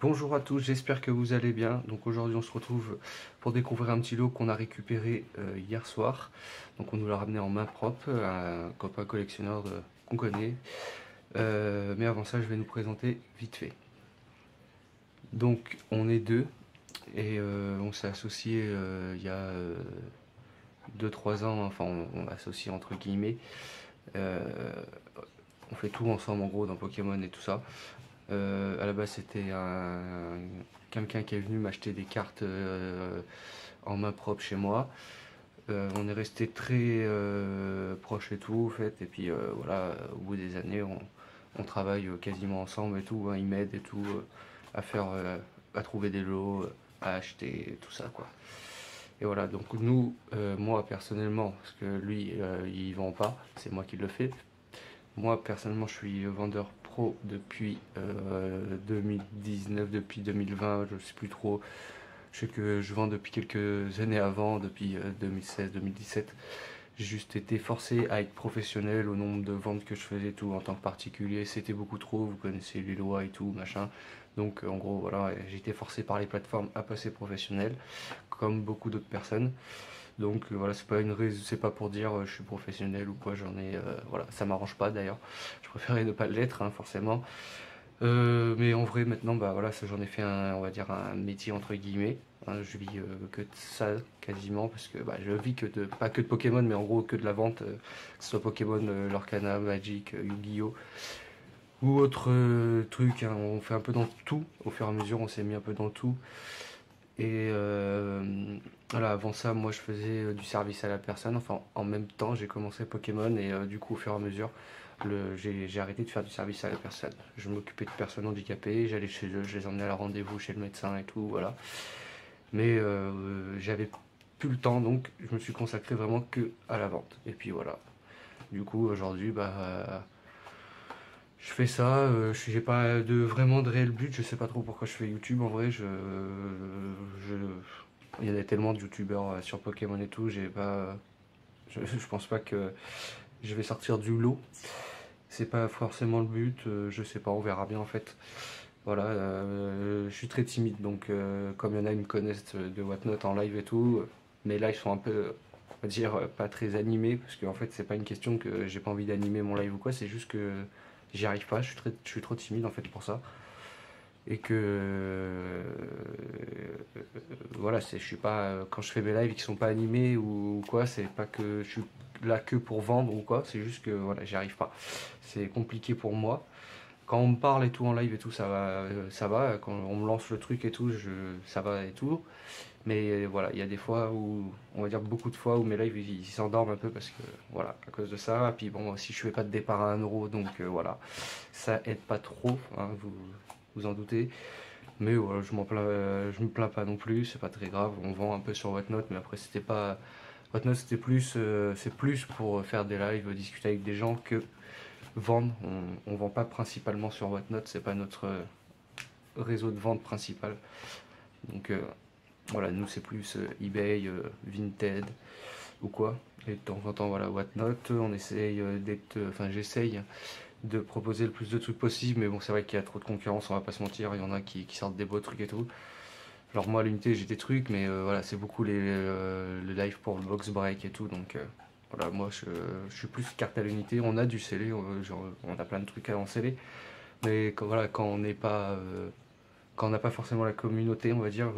Bonjour à tous, j'espère que vous allez bien. Donc aujourd'hui on se retrouve pour découvrir un petit lot qu'on a récupéré hier soir. Donc on nous l'a ramené en main propre, un copain collectionneur qu'on connaît. Mais avant ça je vais nous présenter vite fait. Donc on est deux et on s'est associé il y a 2-3 ans, enfin on associe entre guillemets. Euh, on fait tout ensemble en gros dans Pokémon et tout ça. À la base, c'était quelqu'un qui est venu m'acheter des cartes en main propre chez moi. On est resté très proches et tout, en fait. Et puis voilà, au bout des années, on travaille quasiment ensemble et tout, hein. Il m'aide et tout à faire, à trouver des lots, à acheter, tout ça, quoi. Et voilà, donc nous, moi personnellement, parce que lui, il vend pas, c'est moi qui le fais. Moi, personnellement, je suis vendeur pro depuis 2019, depuis 2020, je ne sais plus trop. Je sais que je vends depuis quelques années avant, depuis 2016-2017. J'ai juste été forcé à être professionnel au nombre de ventes que je faisais tout en tant que particulier. C'était beaucoup trop, vous connaissez les lois et tout, machin. Donc en gros, voilà, j'ai été forcé par les plateformes à passer professionnel, comme beaucoup d'autres personnes. Donc voilà, c'est pas une raison, c'est pas pour dire je suis professionnel ou quoi, j'en ai voilà, ça m'arrange pas d'ailleurs. Je préférais ne pas l'être hein, forcément. Mais en vrai maintenant bah voilà, j'en ai fait un on va dire un métier entre guillemets. Hein, je vis que de ça quasiment parce que bah, je vis que de pas que de Pokémon mais en gros que de la vente que ce soit Pokémon, Lorcana, Magic, Yu-Gi-Oh ou autre truc hein. On fait un peu dans tout au fur et à mesure, on s'est mis un peu dans tout. Et voilà, avant ça, moi je faisais du service à la personne. Enfin, en même temps, j'ai commencé Pokémon et du coup, au fur et à mesure, j'ai arrêté de faire du service à la personne. Je m'occupais de personnes handicapées, j'allais chez eux, je les emmenais à la rendez-vous chez le médecin et tout, voilà. Mais j'avais plus le temps, donc je me suis consacré vraiment que à la vente. Et puis voilà. Du coup, aujourd'hui, bah, je fais ça, j'ai pas vraiment de réel but, je sais pas trop pourquoi je fais YouTube en vrai, je il y en a tellement de youtubeurs sur Pokémon et tout, j'ai pas je pense pas que je vais sortir du lot. C'est pas forcément le but, je sais pas, on verra bien en fait. Voilà, je suis très timide donc comme il y en a ils me connaissent de Whatnot en live et tout, mes lives sont un peu on va dire pas très animés parce qu'en fait c'est pas une question que j'ai pas envie d'animer mon live ou quoi, c'est juste que j'y arrive pas, je suis trop timide en fait pour ça. Et que voilà, je suis pas quand je fais mes lives qui sont pas animés ou quoi, c'est pas que je suis là que pour vendre ou quoi, c'est juste que voilà, j'y arrive pas. C'est compliqué pour moi. Quand on me parle et tout en live et tout, ça va. Quand on me lance le truc et tout, ça va et tout. Mais voilà, il y a des fois où, on va dire beaucoup de fois où mes lives ils s'endorment un peu parce que voilà, à cause de ça. Et puis bon, aussi je fais pas de départ à 1 euro, donc voilà, ça aide pas trop, hein, vous en doutez. Mais voilà, je me plains pas non plus, c'est pas très grave. On vend un peu sur Whatnot, mais après c'était pas. Whatnot c'était plus, c'est plus pour faire des lives, discuter avec des gens que vendre. On vend pas principalement sur Whatnot, c'est pas notre réseau de vente principal. Donc voilà, nous c'est plus eBay, Vinted ou quoi. Et de temps en temps, voilà, Whatnot, on essaye d'être. Enfin, j'essaye de proposer le plus de trucs possible, mais bon, c'est vrai qu'il y a trop de concurrence, on va pas se mentir, il y en a qui sortent des beaux trucs et tout. Alors, moi à l'unité, j'ai des trucs, mais voilà, c'est beaucoup le live pour le box break et tout, donc voilà, moi je suis plus carte à l'unité. On a du scellé, genre, on a plein de trucs à en sceller, mais voilà, quand on n'est pas. Quand on n'a pas forcément la communauté, on va dire,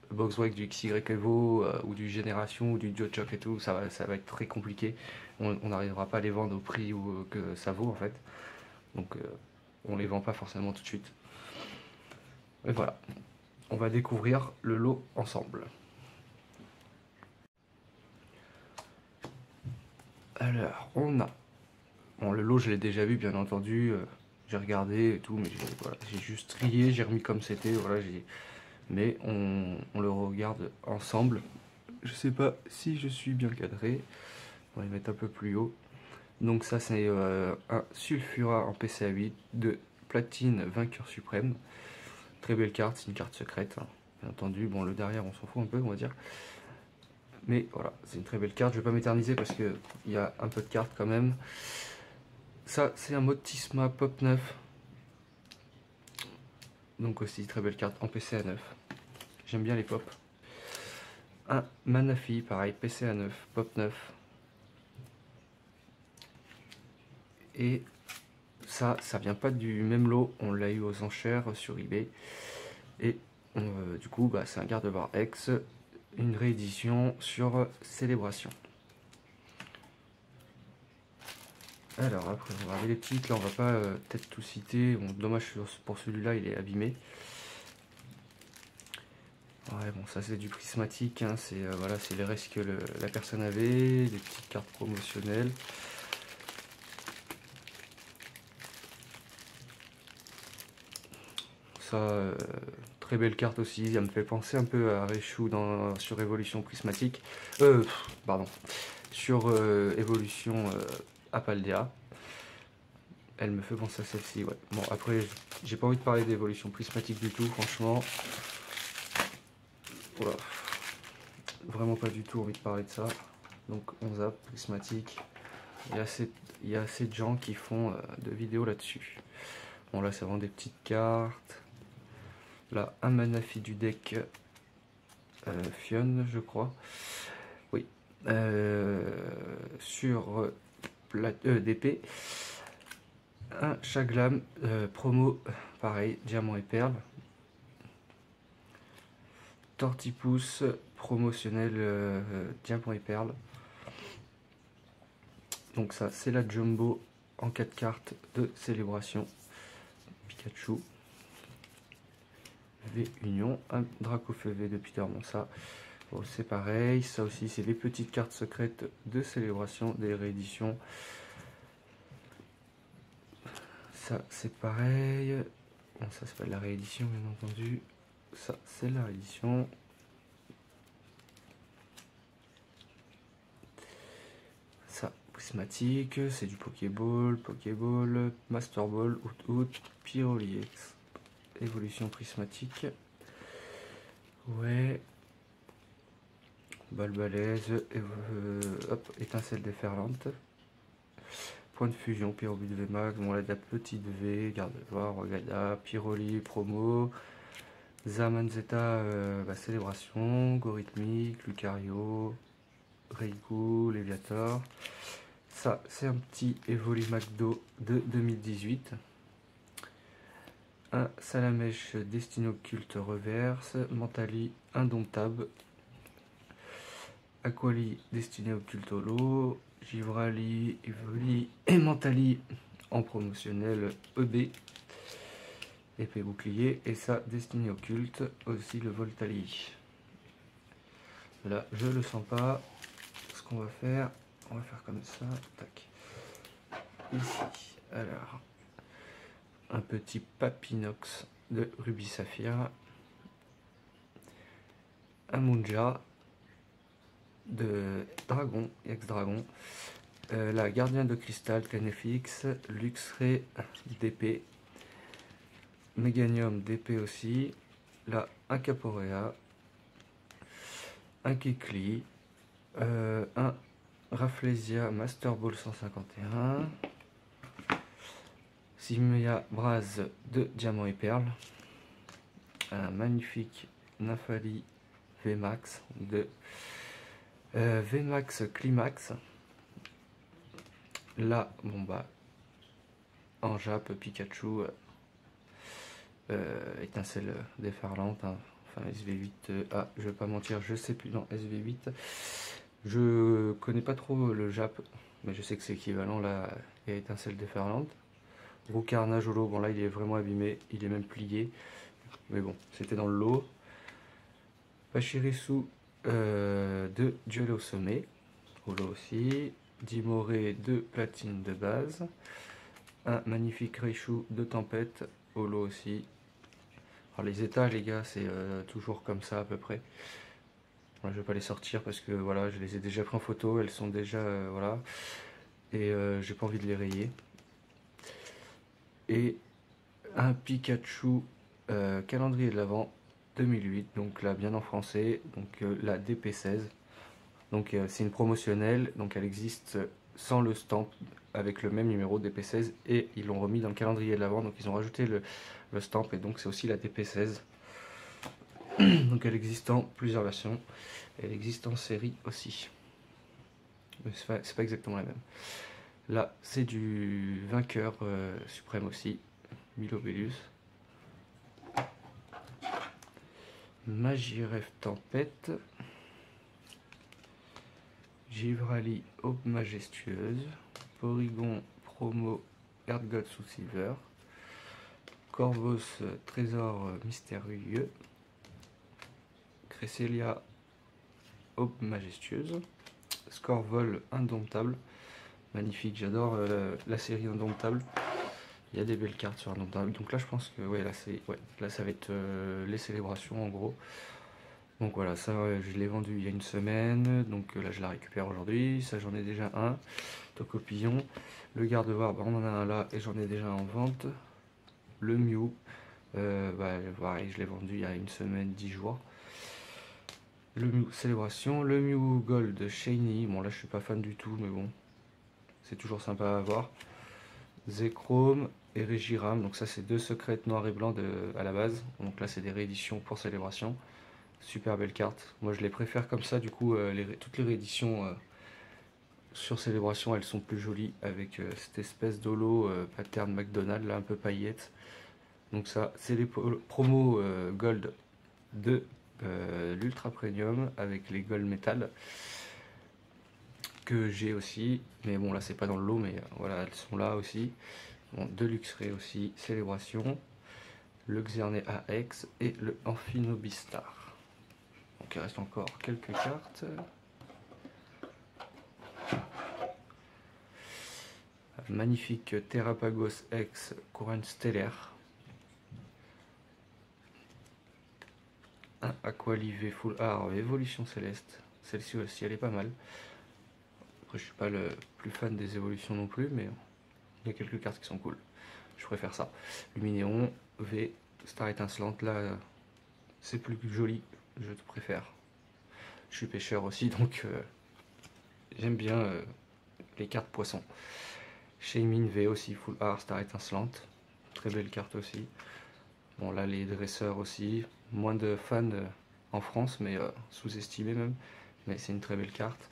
Boxwag du XY Evo ou du Génération ou du Jochok et tout, ça va être très compliqué. On n'arrivera pas à les vendre au prix que ça vaut en fait. Donc on les vend pas forcément tout de suite. Et voilà, on va découvrir le lot ensemble. Alors, on a. Bon, le lot, je l'ai déjà vu, bien entendu. J'ai regardé et tout, mais voilà, j'ai juste trié, j'ai remis comme c'était. Voilà, mais on le regarde ensemble. Je sais pas si je suis bien cadré. On va les mettre un peu plus haut. Donc ça c'est un Sulfura en PCA 8 de platine vainqueur suprême. Très belle carte, c'est une carte secrète. Hein. Bien entendu, bon le derrière on s'en fout un peu on va dire. Mais voilà, c'est une très belle carte. Je vais pas m'éterniser parce qu'il y a un peu de cartes quand même. Ça c'est un Motisma Pop 9 Donc aussi très belle carte en PCA 9. J'aime bien les pop. Un Manafi, pareil, PCA 9, pop 9. Et ça vient pas du même lot, on l'a eu aux enchères sur eBay. Et du coup, bah, c'est un garde-barre X, une réédition sur Célébration. Alors après, on va regarder les petites, là on va pas peut-être tout citer, bon, dommage pour celui-là, il est abîmé. Ouais, bon, ça c'est du prismatique, hein, c'est voilà, c'est les restes que la personne avait, des petites cartes promotionnelles. Ça, très belle carte aussi, elle me fait penser un peu à Raichu sur Évolution Prismatique. Pardon, sur Évolution Apaldea. Elle me fait penser à celle-ci, ouais. Bon, après, j'ai pas envie de parler d'évolution prismatique du tout, franchement. Voilà. Vraiment pas du tout envie de parler de ça. Donc, on zappe, prismatique. Il y a assez de gens qui font de vidéos là-dessus. Bon, là, c'est vraiment des petites cartes. Là, un Manafi du deck Fion, je crois. Oui. Sur DP. Un Chaglam promo, pareil, diamant et perle. Tortipousse promotionnel diamant et perle. Donc ça, c'est la jumbo en 4 cartes de célébration. Pikachu. V Union, un Dracofeu V de Peter Monsa. Bon, c'est pareil, ça aussi c'est les petites cartes secrètes de célébration des rééditions. Ça c'est pareil. Bon, ça c'est pas de la réédition bien entendu. Ça c'est la réédition. Ça, prismatique, c'est du Pokéball, Master Ball, Out, Pyroli X. Évolution prismatique. Ouais. Balle balèze, hop, étincelle déferlante. Point de fusion, Pyrobut VMAX, bon là de la petite V, Gardevoir, Rogada, Pyroli, promo, Zamanzeta, célébration, Gorithmique, Lucario, Reiku, Léviator. Ça, c'est un petit Evoli McDo de 2018. Un Salamèche Destiny Occulte reverse, Mentali Indomptable, Aquali Destiné Occulte Holo, Givrali, Evoli et Mentali en promotionnel EB, épée bouclier, et ça Destiné Occulte, aussi le Voltali. Là, je le sens pas. Ce qu'on va faire, on va faire comme ça, tac. Ici, alors, un petit Papinox de Ruby Saphir, un Munja de Dragon, ex-dragon, la Gardien de Cristal, TNFX, Luxray DP, Meganium DP aussi, là un Caporea, un Kikli, un Rafflesia Master Ball 151, Simia Braz de Diamant et Perle, un magnifique Nymphali VMAX de VMAX Climax. Là, bon bah, en Jap, Pikachu, étincelle déferlante, hein. Enfin SV8, je vais pas mentir, je sais plus, non, SV8. Je connais pas trop le Jap, mais je sais que c'est équivalent là, à étincelle déferlante. Roucarnage holo, bon là il est vraiment abîmé, il est même plié, mais bon, c'était dans le lot. Pachirisu de Duel au sommet, holo aussi. Dimoré de platine de base. Un magnifique Raichu de tempête, holo aussi. Alors les états les gars, c'est toujours comme ça à peu près. Voilà, je vais pas les sortir parce que voilà, je les ai déjà pris en photo, elles sont déjà voilà, et j'ai pas envie de les rayer. Et un Pikachu calendrier de l'Avent 2008, donc là bien en français, donc la DP16. Donc c'est une promotionnelle, donc elle existe sans le stamp, avec le même numéro DP16, et ils l'ont remis dans le calendrier de l'avant, donc ils ont rajouté le stamp, et donc c'est aussi la DP16. Donc elle existe en plusieurs versions, elle existe en série aussi, mais c'est pas exactement la même. Là c'est du vainqueur suprême aussi, Milobelius. Magiref Tempête, Givrali Aube Majestueuse, Porygon Promo Erdgods sous Silver, Corvos Trésor Mystérieux, Cresselia Aube Majestueuse, Scorvol Indomptable, magnifique, j'adore la série Indomptable. Il y a des belles cartes sur Indomptable, donc là je pense que ouais, là ça va être les célébrations en gros. Donc voilà, ça je l'ai vendu il y a une semaine, donc là je la récupère aujourd'hui. Ça j'en ai déjà un, Tocopillon. Le Gardevoir, bah, on en a un là et j'en ai déjà un en vente. Le Mew, pareil, je l'ai vendu il y a une semaine, 10 jours. Le Mew Célébration, le Mew Gold Shiny, bon là je suis pas fan du tout, mais bon, c'est toujours sympa à avoir. Zekrom et Regiram, donc ça c'est deux secrètes noir et blanc à la base, donc là c'est des rééditions pour Célébration. Super belle carte, moi je les préfère comme ça, du coup toutes les rééditions sur Célébration elles sont plus jolies avec cette espèce d'holo pattern McDonald's là un peu paillette. Donc ça c'est les promos gold de l'ultra premium avec les gold metal que j'ai aussi, mais bon là c'est pas dans le lot, mais voilà elles sont là aussi. Bon, Deluxe Ray aussi, Célébration, le Xernet AX et le Amphinobistar. Donc il reste encore quelques cartes. Magnifique Terrapagos X Couronne Stellaire. Un Aqualive Full Art Évolution Céleste. Celle-ci aussi elle est pas mal. Après je suis pas le plus fan des évolutions non plus, mais il y a quelques cartes qui sont cool. Je préfère ça. Luminéon, V, Star Étincelante, là c'est plus joli, je te préfère. Je suis pêcheur aussi, donc j'aime bien les cartes poissons. Shaymin V aussi, Full Art, Star Étincelante. Très belle carte aussi. Bon là les dresseurs aussi, moins de fans en France, mais sous-estimés même. Mais c'est une très belle carte.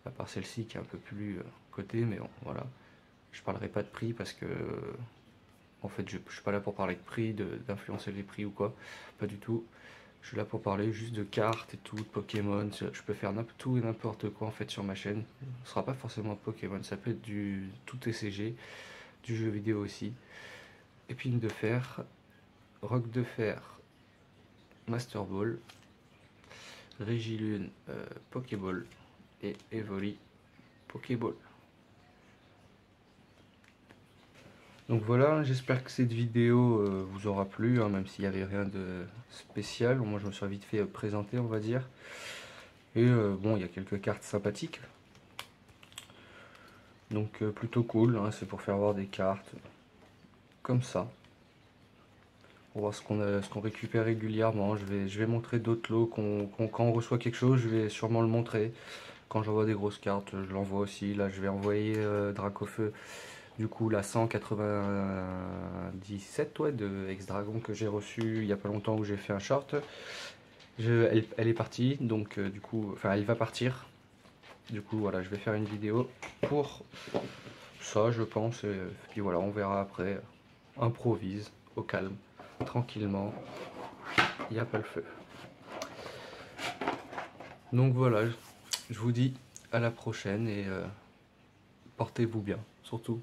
À part celle-ci qui est un peu plus cotée, mais bon, voilà. Je parlerai pas de prix parce que en fait je suis pas là pour parler de prix, d'influencer les prix ou quoi. Pas du tout. Je suis là pour parler juste de cartes et tout, de Pokémon. Je peux faire tout et n'importe quoi en fait sur ma chaîne. Ce sera pas forcément Pokémon, ça peut être tout TCG, du jeu vidéo aussi. Épine de fer, Roc de fer, Master Ball, Régilune, Pokéball et Evoli, Pokéball. Donc voilà, j'espère que cette vidéo vous aura plu, hein, même s'il n'y avait rien de spécial. Moi je me suis vite fait présenter, on va dire. Et bon, il y a quelques cartes sympathiques. Donc plutôt cool, hein, c'est pour faire voir des cartes comme ça. Pour voir ce qu'on récupère régulièrement. Je vais montrer d'autres lots quand on reçoit quelque chose, je vais sûrement le montrer. Quand j'envoie des grosses cartes, je l'envoie aussi. Là je vais envoyer Dracofeu. Du coup, la 197 ouais, de Ex-Dragon que j'ai reçu il y a pas longtemps où j'ai fait un short. Elle est partie, donc du coup, enfin elle va partir. Du coup, voilà, je vais faire une vidéo pour ça, je pense. Et puis voilà, on verra après. Improvise, au calme, tranquillement. Il n'y a pas le feu. Donc voilà, je vous dis à la prochaine et portez-vous bien, surtout.